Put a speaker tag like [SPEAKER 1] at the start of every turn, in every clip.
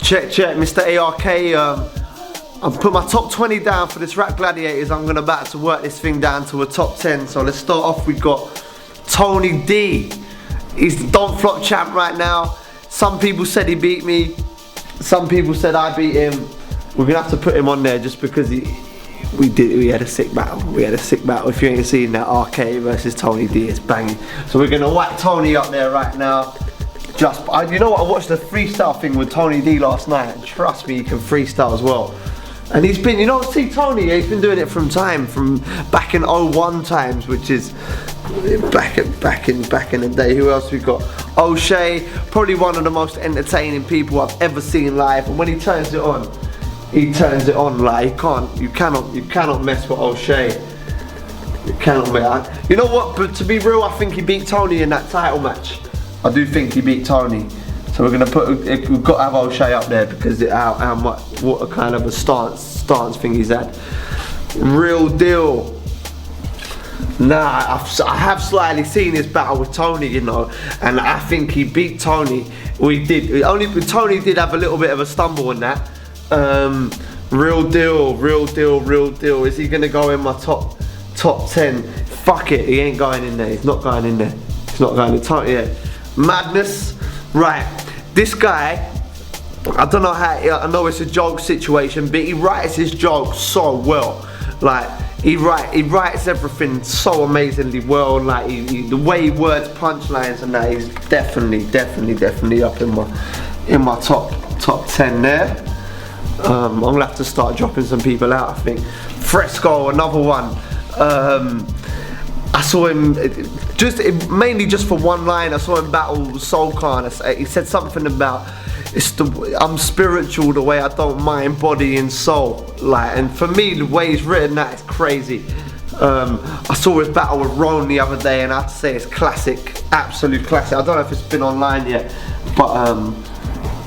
[SPEAKER 1] Check, Mr. Arkaic. I've put my top 20 down for this Rap Gladiators. I'm about to work this thing down to a top 10. So let's start off. We've got Tony D. He's the Don't Flop champ right now. Some people said he beat me. Some people said I beat him. We're gonna have to put him on there just because we had a sick battle. We had a sick battle. If you ain't seen that, Arkaic versus Tony D, it's banging. So we're gonna whack Tony up there right now. You know what? I watched the freestyle thing with Tony D last night, and trust me, he can freestyle as well. And he's been, see Tony, he's been doing it from back in 01 times, which is back in the day. Who else we got? Oshea, probably one of the most entertaining people I've ever seen live. And when he turns it on like you cannot mess with Oshea. You cannot mess. You know what? But to be real, I think he beat Tony in that title match. I do think he beat Tony. So we're gonna we've got to have Oshea up there because what a kind of a stance thing he's had. Real deal. Nah, I have slightly seen his battle with Tony, you know, and I think he beat Tony. We did. Tony did have a little bit of a stumble in that. Real deal. Is he gonna go in my top 10? Fuck it, he ain't going in there. He's not going in there. He's not going in Tony. Yeah. Madness. Right. This guy, I don't know how. I know it's a joke situation, but he writes his jokes so well. Like he writes everything so amazingly well. Like the way he words punchlines and that, he's definitely up in my top 10 there. I'm gonna have to start dropping some people out, I think. Fresco, another one. I saw him mainly just for one line. I saw him battle Soul Khan. He said something about I'm spiritual the way I don't mind body and soul. Like, and for me, the way he's written that is crazy. I saw his battle with Roan the other day, and I have to say it's classic, absolute classic. I don't know if it's been online yet, but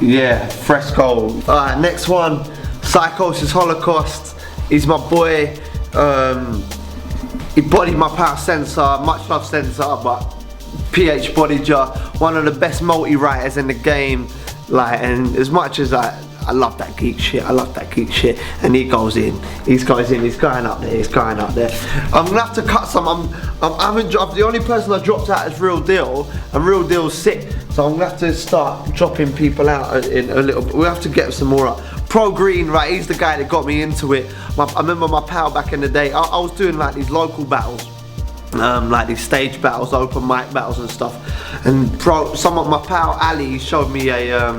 [SPEAKER 1] yeah, Fresco. Alright, next one, Psychosis Holocaust. He's my boy. He bodied my power sensor, much love sensor, but PH bodied ya. One of the best multi-writers in the game. Like, and as much as I love that geek shit, and he goes in, he's going up there. I'm gonna have to cut some. The only person I dropped out is Real Deal, and Real Deal's sick, so I'm gonna have to start dropping people out in a little bit. We'll have to get some more up. Pro Green, right, he's the guy that got me into it. I remember my pal back in the day, I was doing like these local battles, like these stage battles, open mic battles and stuff. And my pal Ali showed me a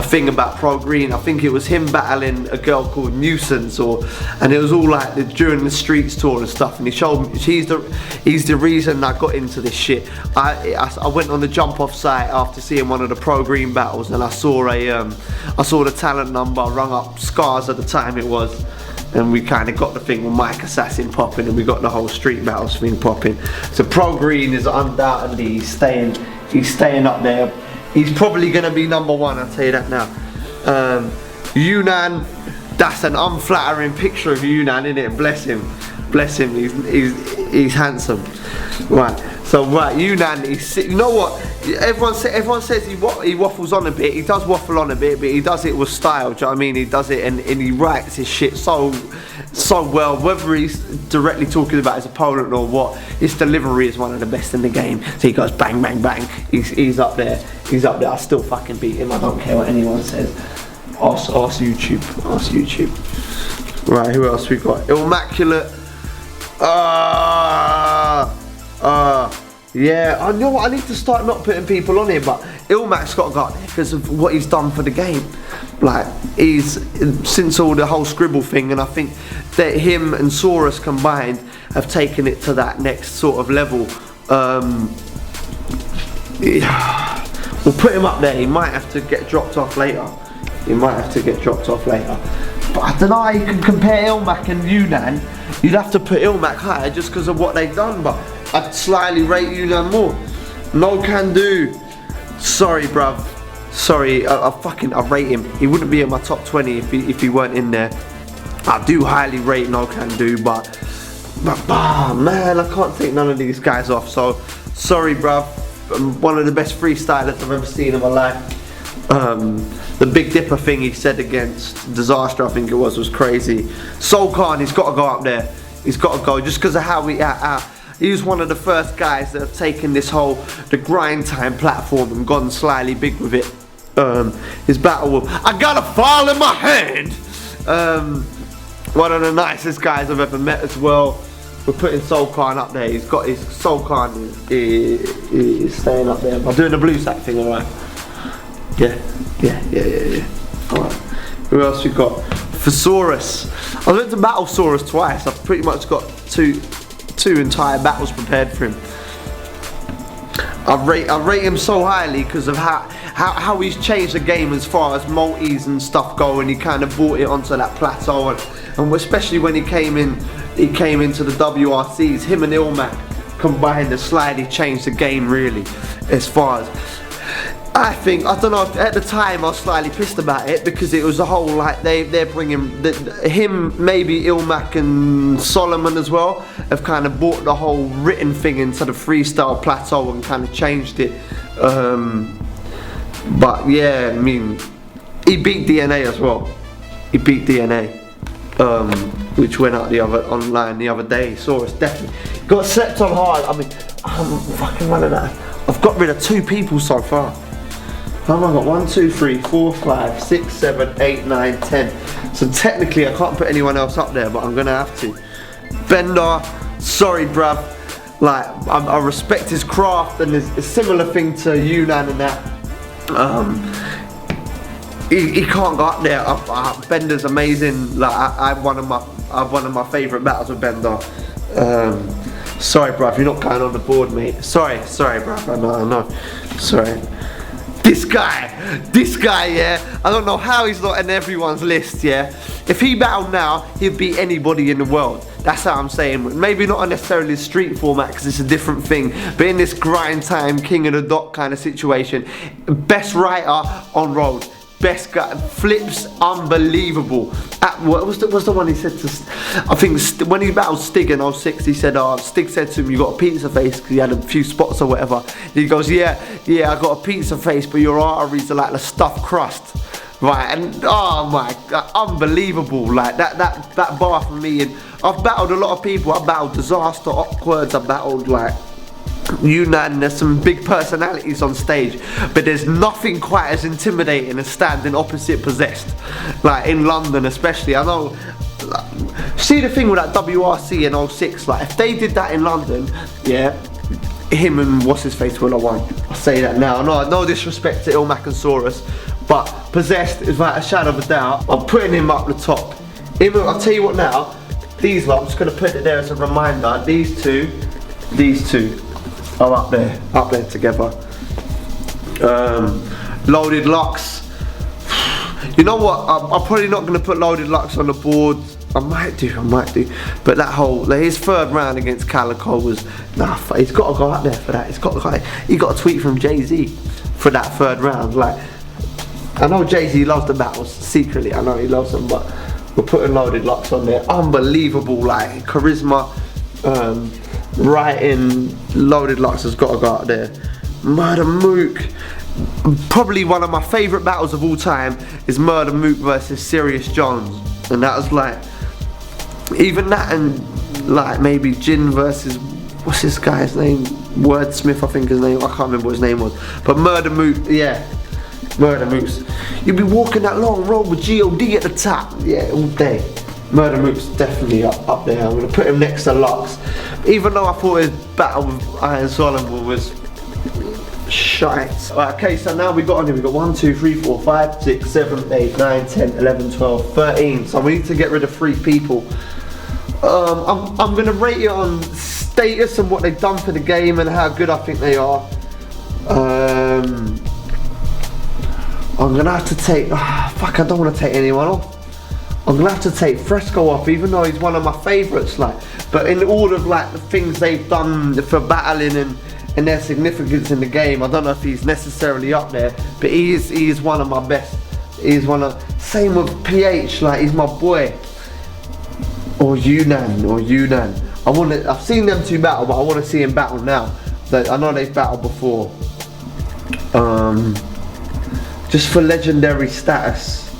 [SPEAKER 1] thing about Pro Green. I think it was him battling a girl called Nuisance, and it was all like during the Streets tour and stuff. And he showed me he's the reason I got into this shit. I went on the jump off site after seeing one of the Pro Green battles, and I saw the talent number. I rung up Scars at the time it was. And we kind of got the thing with Mike Assassin popping, and we got the whole street battles thing popping. So Pro Green is undoubtedly he's staying up there. He's probably gonna be #1, I'll tell you that now. Yunnan, that's an unflattering picture of Yunnan, isn't it? Bless him, he's handsome. Right. So right, Yunnan, you know what? Everyone says he waffles on a bit. He does waffle on a bit, but he does it with style. Do you know what I mean? He does it and he writes his shit so well. Whether he's directly talking about his opponent or what, his delivery is one of the best in the game. So he goes bang, bang, bang. He's up there. I still fucking beat him. I don't care what anyone says. Ask YouTube. Right, who else we got? Illmaculate. Yeah, I know what, I need to start not putting people on here, but Illmac's got to go there because of what he's done for the game. Like, since all the whole scribble thing, and I think that him and Saurus combined have taken it to that next sort of level. Yeah, we'll put him up there. He might have to get dropped off later. But I don't know how you can compare Illmac and Yunnan. You'd have to put Illmac higher just because of what they've done, but I'd slightly rate Yunnan more. No can do. Sorry, bruv. Sorry, I rate him. He wouldn't be in my top 20 if he weren't in there. I do highly rate No Can Do, but man, I can't take none of these guys off. So sorry, bruv. I'm one of the best freestylers I've ever seen in my life. The Big Dipper thing he said against Disaster, I think it was crazy. Soul Khan, he's got to go up there. He's got to go just because of how he was one of the first guys that have taken the grind time platform and gone slightly big with it. His battle with I got a file in my hand. One of the nicest guys I've ever met as well. We're putting Soul Khan up there. He's got his Soul Khan is staying up there. I'm doing the blue sack thing, alright? Yeah. Alright. Who else we got? For Saurus. I was meant to battle Saurus twice. I've pretty much got two entire battles prepared for him. I rate him so highly because of how he's changed the game as far as multis and stuff go, and he kind of brought it onto that plateau, and especially when he came into the WRCs, him and Illmac combined to slightly change the game really. As far as I don't know, at the time I was slightly pissed about it because it was a whole like they're bringing him, maybe Illmac and Solomon as well have kind of brought the whole written thing into the freestyle plateau and kind of changed it. But yeah, I mean, he beat DNA as well. He beat DNA, which went out online the other day. Saurus definitely got slept on hard. I mean, I'm fucking running out. I've got rid of 2 people so far. How have I got? 1, 2, 3, 4, 5, 6, 7, 8, 9, 10. So technically I can't put anyone else up there, but I'm gonna have to. Bender, sorry bruv. Like, I respect his craft, and there's a similar thing to Yunnan and that. He can't go up there. Bender's amazing. Like I have one of my favourite battles with Bender. Sorry bruv, you're not going on the board, mate. Sorry bruv, I know. Sorry. This guy, yeah, I don't know how he's not in everyone's list, yeah. If he battled now, he'd beat anybody in the world. That's how I'm saying. Maybe not necessarily street format because it's a different thing, but in this grind time, king of the dot kind of situation, best writer on road. Best guy, flips unbelievable. What was the one he said to? I think when he battled Stig in 06, he said, Stig said to him, "You got a pizza face," because he had a few spots or whatever. He goes, "Yeah, I got a pizza face, but your arteries are like the stuffed crust." Right, and oh my God, unbelievable. Like that bar for me. And I've battled a lot of people. I've battled Disaster, Awkwards. I've battled like Yunnan. There's some big personalities on stage, but there's nothing quite as intimidating as standing opposite Possessed, like in London especially. I know, see the thing with that WRC in 06, like if they did that in London, yeah, him and what's his face will have won. I'll say that now. No disrespect to Illmac and Saurus, but Possessed is like a shadow of a doubt. I'm putting him up the top. I'll tell you what now, these lot, I'm just going to put it there as a reminder, these two are up there together. Loaded Lux. You know what? I'm probably not going to put Loaded Lux on the board. I might do. But that whole his third round against Calico was he's got to go out there for that. He got a tweet from Jay-Z for that third round. Like, I know Jay-Z loves the battles secretly. I know he loves them, but we're putting Loaded Lux on there. Unbelievable, like charisma. Writing, Loaded Lux has got to go out there. Murda Mook. Probably one of my favourite battles of all time is Murda Mook versus Sirius Jones, and that was like, even that, and like maybe Jin versus what's this guy's name? Wordsmith, I think his name. I can't remember what his name was. But Murda Mook, yeah, Murda Mook's. You'd be walking that long road with G.O.D. at the top, yeah, all day. Murda Mook's definitely up there. I'm going to put him next to Lux. Even though I thought his battle with Iron Solomon was shite. Right, okay, so now we've got 1, 2, 3, 4, 5, 6, 7, 8, 9, 10, 11, 12, 13. So we need to get rid of 3 people. I'm going to rate it on status and what they've done for the game and how good I think they are. I'm going to have to take... fuck, I don't want to take anyone off. I'm gonna have to take Fresco off, even though he's one of my favourites, like, but in all of like the things they've done for battling and their significance in the game, I don't know if he's necessarily up there, but he is one of my best. He's same with PH, like he's my boy. Or Yunnan. I've seen them 2 battle, but I want to see him battle now. I know they've battled before. just for legendary status.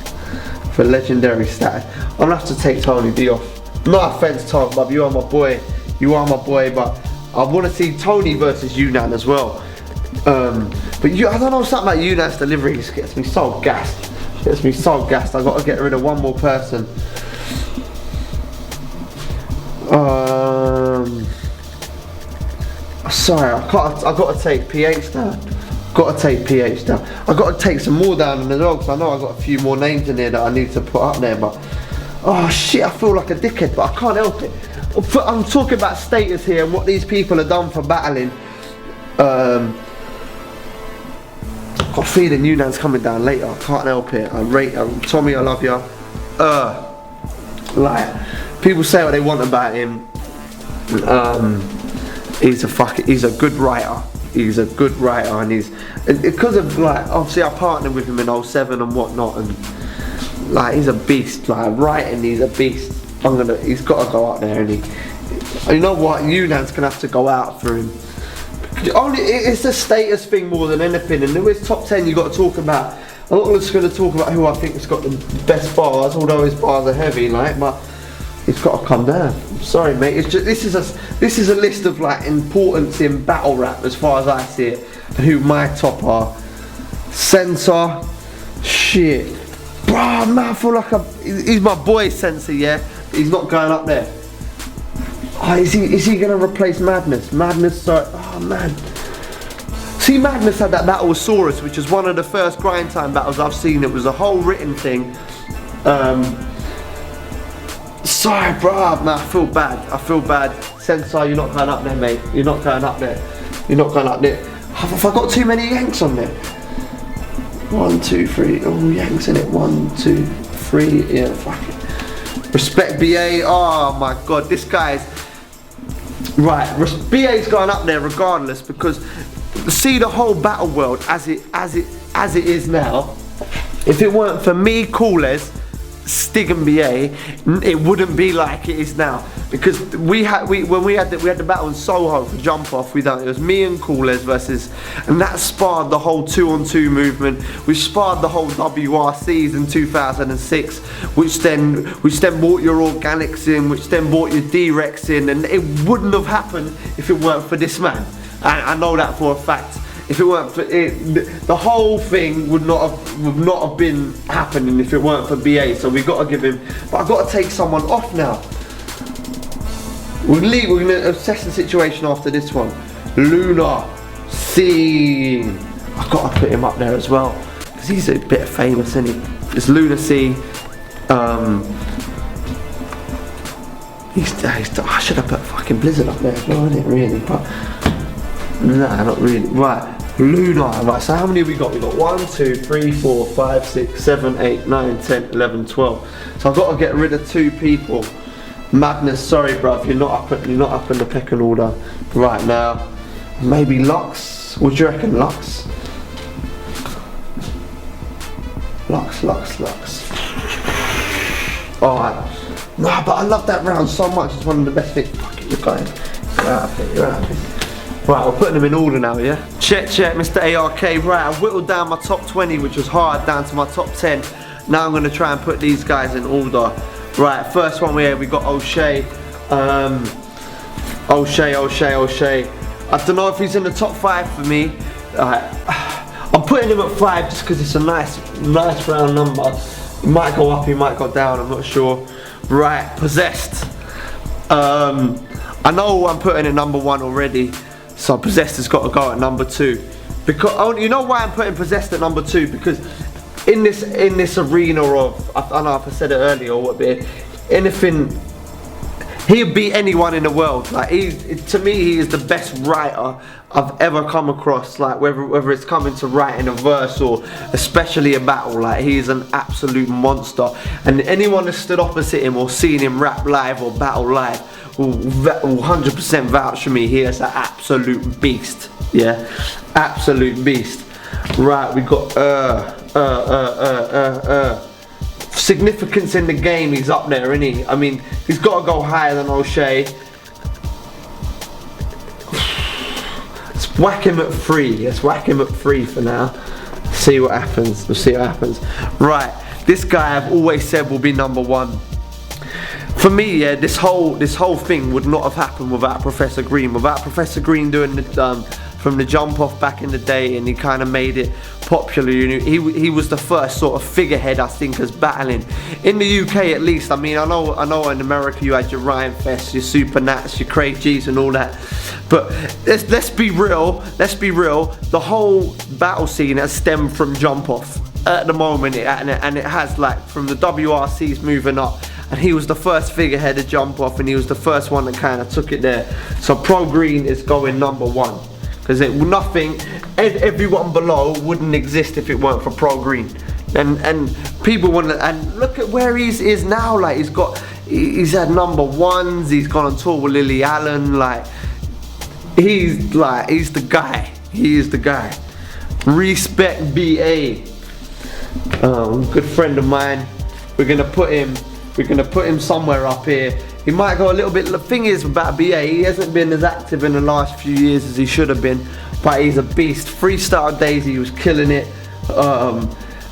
[SPEAKER 1] For legendary status. I'm gonna have to take Tony D off. No offense, Tom, but you are my boy. You are my boy, but I want to see Tony versus Yunnan as well. But I don't know, something about Yunnan's delivery just gets me so gassed. Gets me so gassed. I got to get rid of one more person. Sorry, I got to take PH down. Got to take PH down. I got to take some more down as well, because I know I got a few more names in there that I need to put up there. But oh shit, I feel like a dickhead, but I can't help it. I'm talking about status here and what these people have done for battling. Got a feeling Yunnan's coming down later. I can't help it. I rate Tommy, I love you. Like, people say what they want about him. He's a good writer. He's a good writer, and he's because of, like, obviously I partnered with him in 07 and whatnot, and like he's a beast. Like writing, he's a beast. He's got to go up there, and you know what? Yunnan's gonna have to go out for him. It's a status thing more than anything, and with top 10 you got to talk about. I'm not just going to talk about who I think has got the best bars, although his bars are heavy, like, but he's got to come down. I'm sorry, mate. It's just, this is a list of like importance in battle rap as far as I see it, and who my top are. Sensor, shit, bro, man, I feel like he's my boy, Sensor, yeah. He's not going up there. Oh, is he gonna replace Madness? Madness, sorry. Oh man. See, Madness had that battle with Saurus, which is one of the first grind time battles I've seen. It was a whole written thing. Sorry, bruh, man, I feel bad. I feel bad. Sensei, you're not going up there, mate. You're not going up there. You're not going up there. Have I got too many Yanks on there? 1, 2, 3. Oh, Yanks in it. 1, 2, 3. Yeah, fuck it. Respek BA. Oh my god, this guy's right. BA's going up there regardless, because see the whole battle world as it is now. If it weren't for me, Coolez, Stig and BA, it wouldn't be like it is now. Because when we had the battle in Soho for Jump Off, it was me and Coolez versus, and that sparred the whole 2-on-2 movement, which sparred the whole WRCs in 2006, which then brought your organics in, which then brought your D-Rex in, and it wouldn't have happened if it weren't for this man. I know that for a fact. If it weren't for it, the whole thing would not have been happening if it weren't for BA. So we got to give him. But I've got to take someone off now. We're going to assess the situation after this one. Lunar C. I've got to put him up there as well, because he's a bit famous, isn't he? It's Lunar C. I should have put fucking Blizzard up there as well, didn't really, but nah, not really. Right, Lunar. Right, so how many have we got? We got 1, 2, 3, 4, 5, 6, 7, 8, 9, 10, 11, 12. So I've got to get rid of 2 people. Madness, sorry bruv, you're not up in the pecking order right now. Maybe Lux. What do you reckon, Lux? Lux. Alright. Nah, but I love that round so much. It's one of the best things. Fuck it, you're going. You're out of it. Right, we're putting them in order now, yeah? Check, Mr. ARK. Right, I've whittled down my top 20, which was hard, down to my top 10. Now I'm going to try and put these guys in order. Right, first one we got Oshea. Oshea. I don't know if he's in the top 5 for me. I'm putting him at 5 just because it's a nice round number. He might go up, he might go down, I'm not sure. Right, Possessed. I know I'm putting in number 1 already, so Possessed has got to go at number 2. Because you know why I'm putting Possessed at number 2? Because in this arena of, I don't know if I said it earlier or what, but anything, he'll beat anyone in the world. Like to me, he is the best writer I've ever come across. Like whether it's coming to writing a verse or especially a battle, like he is an absolute monster. And anyone that's stood opposite him or seen him rap live or battle live will 100% vouch for me. He is an absolute beast. Yeah, absolute beast. Right, we got significance in the game, he's up there, isn't he? I mean, he's got to go higher than Oshea. Let's whack him at 3. Let's whack him at 3 for now. See what happens. We'll see what happens. Right, this guy I've always said will be number 1. For me, yeah, this whole thing would not have happened without Professor Green. Without Professor Green doing the from the jump off back in the day, and he kind of made it popular. You know, he was the first sort of figurehead, I think, as battling in the UK at least. I mean, I know in America you had your Ryan Fest, your Super Nats, your Craig G's, and all that. But let's be real. Let's be real. The whole battle scene has stemmed from jump off at the moment, and it has, like, from the WRCs moving up. And he was the first figurehead to jump off, and he was the first one that kind of took it there. So Pro Green is going number 1. Because everyone below wouldn't exist if it weren't for Pro Green. And people want to, and look at where he is now. Like, he's had number 1s, he's gone on tour with Lily Allen. Like, he's the guy. He is the guy. Respek BA, good friend of mine. We're gonna put him somewhere up here. He might go a little bit. The thing is about BA, he hasn't been as active in the last few years as he should have been, but he's a beast. Freestyle days, he was killing it.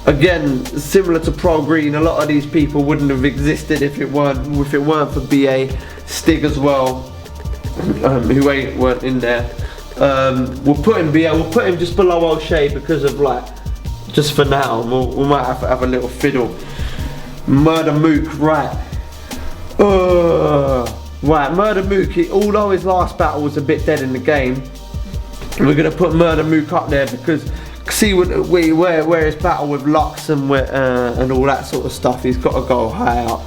[SPEAKER 1] Again, similar to Pro Green, a lot of these people wouldn't have existed if it weren't for BA. Stig as well, who weren't in there. We'll put him BA. We'll put him just below Oshea because of, like, just for now. We might have a little fiddle. Murda Mook, right. Right, Murda Mook, although his last battle was a bit dead in the game, we're going to put Murda Mook up there because see where his battle with Lux and all that sort of stuff, he's got to go high up.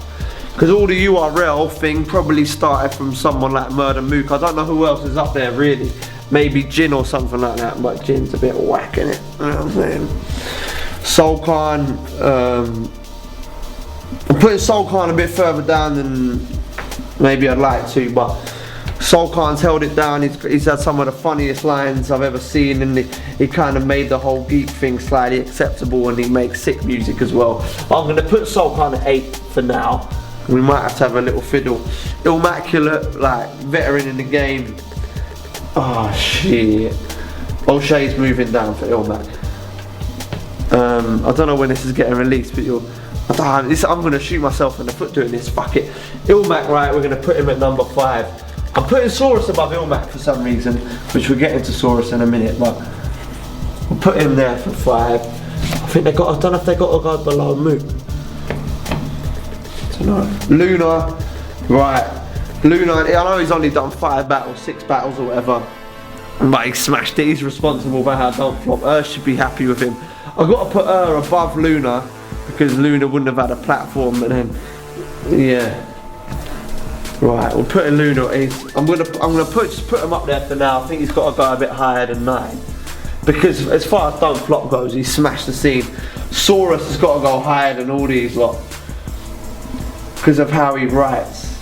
[SPEAKER 1] Because all the URL thing probably started from someone like Murda Mook. I don't know who else is up there really. Maybe Jin or something like that, but Jin's a bit whack in it. You know what I'm saying? Soulkhan, I'm putting Soulkhan a bit further down than maybe I'd like to, but Soulkhan's held it down. He's had some of the funniest lines I've ever seen, and he kind of made the whole geek thing slightly acceptable, and he makes sick music as well. I'm going to put Soulkhan at 8 for now. We might have to have a little fiddle. Illmaculate, like, veteran in the game. Oh shit. O'Shea's moving down for Illmac. I don't know when this is getting released, but I'm gonna shoot myself in the foot doing this. Fuck it. Illmac, right? We're gonna put him at number 5. I'm putting Saurus above Illmac for some reason, which we'll get into Saurus in a minute, but we'll put him there for 5. I think I don't know if they got to go below Mook. I don't know. Lunar, right? Lunar. I know he's only done 5 battles, 6 battles or whatever, but he smashed it. He's responsible for how Don't Flop. Eurgh should be happy with him. I've got to put Eurgh above Lunar, because Lunar wouldn't have had a platform, but then, yeah. Right, we'll put in Lunar. I'm gonna just put him up there for now. I think he's got to go a bit higher than 9, because as far as Don't Flop goes, he smashed the scene. Saurus has got to go higher than all these lot because of how he writes.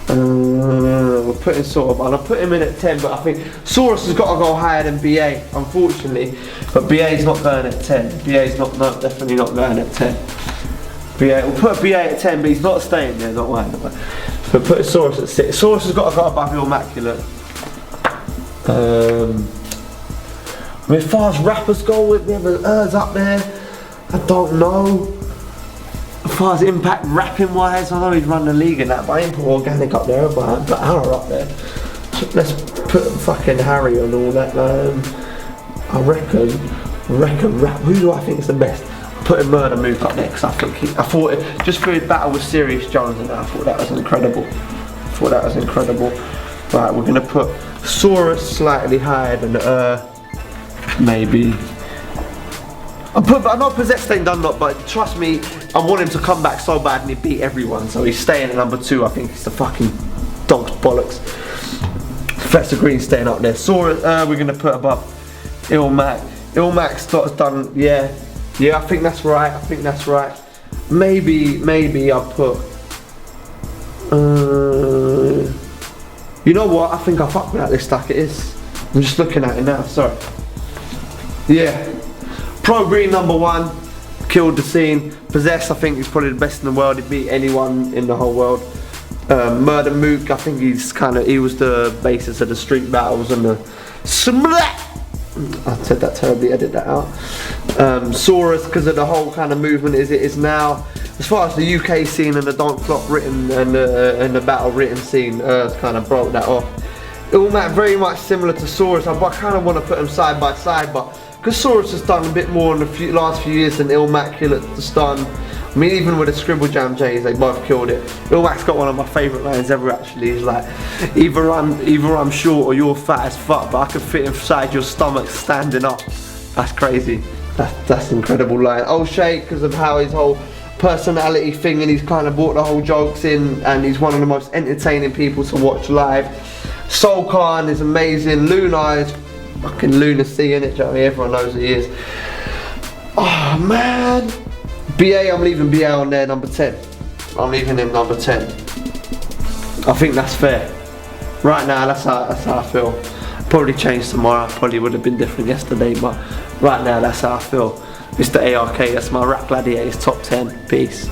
[SPEAKER 1] We're putting I'll put him in at 10, but I think Saurus has got to go higher than BA, unfortunately. But BA's not going at 10. BA's definitely not going at 10. BA, we'll put BA at 10, but he's not staying there, don't worry. So put Saurus at 6. Saurus has got to go above Illmaculate. I mean, as far as rappers go, with Eurgh's up there. I don't know. As far as impact rapping wise, I know he's run the league and that, but I ain't put Organic up there, but I put Harry up there. Let's put fucking Harry on all that. I reckon rap. Who do I think is the best? Putting Murda Mook up there because I thought it, just for his battle with Sirius Jones and that, I thought that was incredible. Right, we're gonna put Saurus slightly higher than maybe. I know Possessed ain't done that, but trust me, I want him to come back so bad and he beat everyone, so he's staying at number 2. I think it's the fucking dog's bollocks. Professor Green staying up there. Saurus, we're gonna put above Illmac. Illmac's done, yeah, I think that's right. Maybe I'll put. You know what? I think I fuck with that list like it is. I'm just looking at it now. Sorry. Yeah. Pro Green number 1, killed the scene. Possessed, I think he's probably the best in the world. He beat anyone in the whole world. Murda Mook, I think he was the basis of the street battles and the I said that terribly, edit that out. Saurus, because of the whole kind of movement as it is now. As far as the UK scene and the Don't Flop written and the battle written scene, kind of broke that off. Illmac very much similar to Saurus. I kind of want to put them side by side, but because Saurus has done a bit more in the last few years than Illmaculate has done. I mean, even with the Scribble Jam J's, they both killed it. Illmac's got one of my favourite lines ever, actually. He's like, either I'm short or you're fat as fuck, but I can fit inside your stomach standing up. That's crazy. That's an incredible line. Oshea, because of how his whole personality thing, and he's kind of brought the whole jokes in, and he's one of the most entertaining people to watch live. Soul Khan is amazing. Lunar is fucking Lunar C, innit? Do you know what I mean? Everyone knows who he is. Oh man. BA, I'm leaving BA on there, number 10. I'm leaving him number 10. I think that's fair. Right now, that's how I feel. Probably changed tomorrow, probably would have been different yesterday, but right now, that's how I feel. Mr. ARK, that's my Rap Gladiators top 10. Peace.